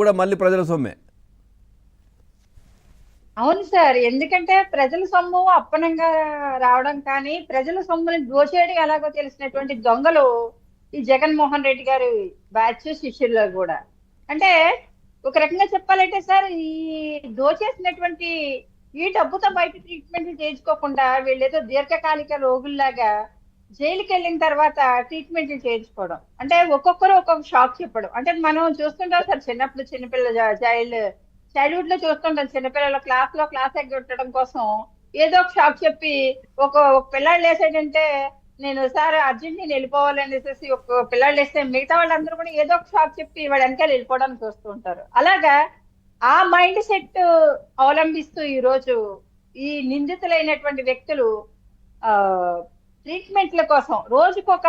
కూడా మళ్ళీ ప్రజల సొమ్మే. అవును సార్. ఎందుకంటే ప్రజల సొమ్ము అప్పనంగా రావడం కానీ, ప్రజల సొమ్ముని దోచేయడం ఎలాగో తెలిసినటువంటి దొంగలు ఈ జగన్మోహన్ రెడ్డి గారి బ్యాచ్ శిష్యుల్లో కూడా. అంటే ఒక రకంగా చెప్పాలంటే సార్, ఈ దోచేసినటువంటి ఈ డబ్బుతో బయట ట్రీట్మెంట్లు చేయించుకోకుండా వీళ్ళేదో దీర్ఘకాలిక రోగుల్లాగా జైలుకి వెళ్ళిన తర్వాత ట్రీట్మెంట్లు చేయించుకోవడం. అంటే ఒక్కొక్కరు ఒక్కొక్క షాక్ చెప్పడం. అంటే మనం చూస్తుంటాం సార్, చిన్నప్పుడు చిన్నపిల్ల చైల్డ్హుడ్ లో చూస్తుంటాం, చిన్నపిల్లల క్లాస్ ఎగ్గొట్టడం కోసం ఏదో ఒక షాక్ చెప్పి ఒక పిల్లాడు లేసాడంటే నేను సార్ అర్జెంట్ నేను వెళ్ళిపోవాలనేసి ఒక పిల్లాడు లేస్తే మిగతా వాళ్ళందరూ కూడా ఏదో ఒక షాక్ చెప్పి వాడు వెనకాల వెళ్ళిపోవడానికి చూస్తూ ఉంటారు. అలాగా ఆ మైండ్ సెట్ అవలంబిస్తూ ఈ రోజు ఈ నిందితులైనటువంటి వ్యక్తులు ఆ ట్రీట్మెంట్ల కోసం రోజుకొక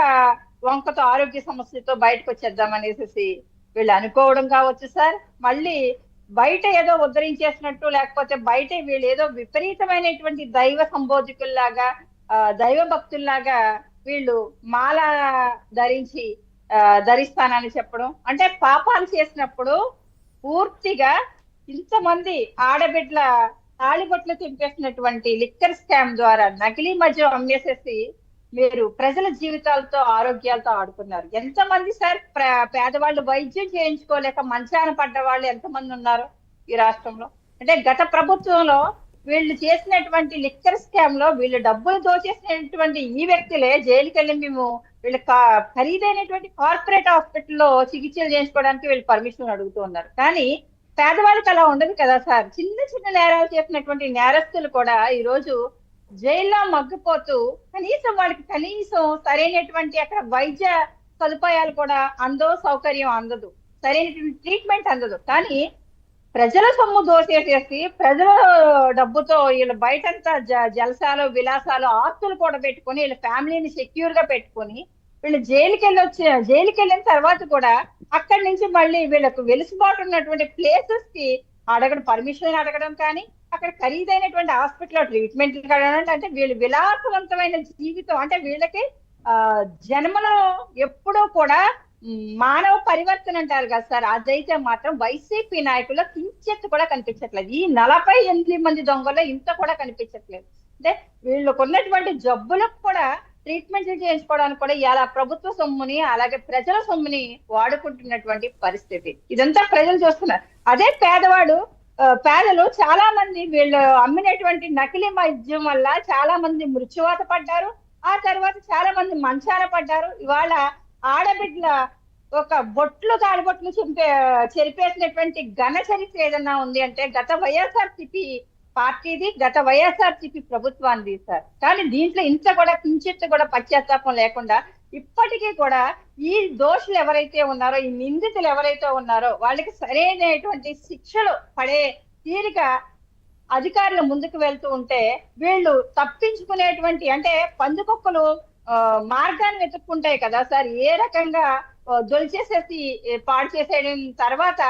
వంకతో ఆరోగ్య సమస్యతో బయటకు వచ్చేద్దాం అనేసి వీళ్ళు అనుకోవడం కావచ్చు సార్. మళ్ళీ బయట ఏదో ఉద్ధరించేసినట్టు, లేకపోతే బయట వీళ్ళు ఏదో విపరీతమైనటువంటి దైవ సంబోధకుల్లాగా దైవ భక్తుల్లాగా వీళ్ళు మాల ధరించి ధరిస్తానని చెప్పడం. అంటే పాపాలు చేసినప్పుడు పూర్తిగా ఇంతమంది ఆడబిడ్ల తాళిబొట్లు తింపేసినటువంటి లిక్కర్ స్కామ్ ద్వారా నకిలీ మద్యం అమ్మేసేసి మీరు ప్రజల జీవితాలతో ఆరోగ్యాలతో ఆడుకున్నారు. ఎంతమంది సార్ పేదవాళ్ళు వైద్యం చేయించుకోలేక మంచాన పడ్డ వాళ్ళు ఎంతమంది ఉన్నారు ఈ రాష్ట్రంలో? అంటే గత ప్రభుత్వంలో వీళ్ళు చేసినటువంటి లిక్కర్ స్కామ్ లో వీళ్ళు డబ్బులు దోచేసినటువంటి ఈ వ్యక్తులే జైలుకి వెళ్ళి మేము వీళ్ళు ఖరీదైనటువంటి కార్పొరేట్ హాస్పిటల్లో చికిత్సలు చేయించుకోవడానికి వీళ్ళు పర్మిషన్ అడుగుతూ ఉన్నారు. కానీ పేదవాళ్ళకి అలా ఉండదు కదా సార్. చిన్న చిన్న నేరాలు చేసినటువంటి నేరస్తులు కూడా ఈ రోజు జైల్లో మగ్గిపోతూ కనీసం సరైనటువంటి అక్కడ వైద్య సదుపాయాలు కూడా సౌకర్యం అందదు, సరైనటువంటి ట్రీట్మెంట్ అందదు. కానీ ప్రజల సొమ్ము దోసేసేసి ప్రజల డబ్బుతో వీళ్ళు బయటంతా జలసాలు విలాసాలు ఆస్తులు కూడా పెట్టుకొని వీళ్ళ ఫ్యామిలీని సెక్యూర్ గా పెట్టుకొని వీళ్ళు జైలుకి వెళ్ళిన తర్వాత కూడా అక్కడి నుంచి మళ్ళీ వీళ్ళకు వెలుసుబాటు ఉన్నటువంటి ప్లేసెస్ కి పర్మిషన్ అడగడం కానీ, అక్కడ ఖరీదైనటువంటి హాస్పిటల్లో ట్రీట్మెంట్లు కడగడం, అంటే వీళ్ళు విలాసవంతమైన జీవితం, అంటే వీళ్ళకి జన్మలో ఎప్పుడూ కూడా మానవ పరివర్తన అంటారు కదా సార్, అదైతే మాత్రం వైసీపీ నాయకుల్లో కించెత్తు కూడా కనిపించట్లేదు. ఈ 48 మంది దొంగల్లో ఇంత కూడా కనిపించట్లేదు. అంటే వీళ్ళకు ఉన్నటువంటి జబ్బులకు కూడా ట్రీట్మెంట్లు చేయించుకోవడానికి కూడా ఇలా ప్రభుత్వ సొమ్ముని అలాగే ప్రజల సొమ్ముని వాడుకుంటున్నటువంటి పరిస్థితి ఇదంతా ప్రజలు చూస్తున్నారు. అదే పేదలు చాలా మంది వీళ్ళు అమ్మినటువంటి నకిలీ మద్యం వల్ల చాలా మంది మృత్యువాత పడ్డారు. ఆ తర్వాత చాలా మంది మంచాన పడ్డారు. ఇవాళ ఆడబిడ్ల ఒక తాడిబొట్లు చెరిపేసినటువంటి ఘన చరిత్ర ఏదన్నా ఉంది అంటే గత వైఎస్ఆర్సీపీ పార్టీది, గత వైఎస్ఆర్సీపీ ప్రభుత్వాన్ని సార్. కానీ దీంట్లో ఇంత కూడా కించిత్ కూడా పశ్చాత్తాపం లేకుండా ఇప్పటికీ కూడా ఈ దోషులు ఎవరైతే ఉన్నారో, ఈ నిందితులు ఎవరైతే ఉన్నారో వాళ్ళకి సరైనటువంటి శిక్షలు పడే తీరిక అధికారులు ముందుకు వెళ్తూ ఉంటే వీళ్ళు తప్పించుకునేటువంటి, అంటే పందుకొక్కలు మార్గాన్ని వెతుక్కుంటాయి కదా సార్, ఏ రకంగా దొలిచేసేసి పాడు చేసేయడం తర్వాత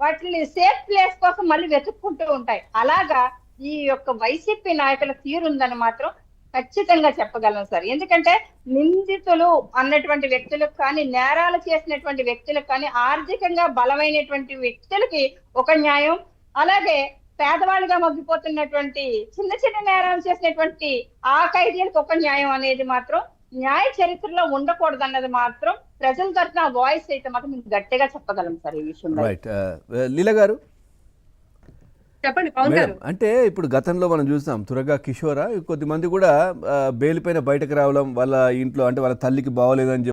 వాటిని సేఫ్ ప్లేస్ కోసం మళ్ళీ వెతుక్కుంటూ ఉంటాయి. అలాగా ఈ యొక్క వైసీపీ నాయకుల తీరుందని మాత్రం ఖచ్చితంగా చెప్పగలను సార్. ఎందుకంటే నిందితులు అన్నటువంటి వ్యక్తులకు కానీ, నేరాలు చేసినటువంటి వ్యక్తులకు కానీ, ఆర్థికంగా బలమైనటువంటి వ్యక్తులకి ఒక న్యాయం, అలాగే పేదవాళ్ళుగా మగ్గిపోతున్నటువంటి చిన్న చిన్న నేరాలు చేసినటువంటి ఆ ఖైదీలకు ఒక న్యాయం అనేది మాత్రం న్యాయ చరిత్రలో ఉండకూడదన్నది మాత్రం ప్రజల తరఫున వాయిస్ అయితే మాత్రం గట్టిగా చెప్పగలం సార్ ఈ విషయంలో. లీల గారు చెప్పండి పవన్ గారు. అంటే ఇప్పుడు గతంలో మనం చూసాం తురగా కిషోరా కొద్దిమంది కూడా బెయిల్ పైన బయటకు రావడం, వాళ్ళ ఇంట్లో అంటే వాళ్ళ తల్లికి బాగోలేదని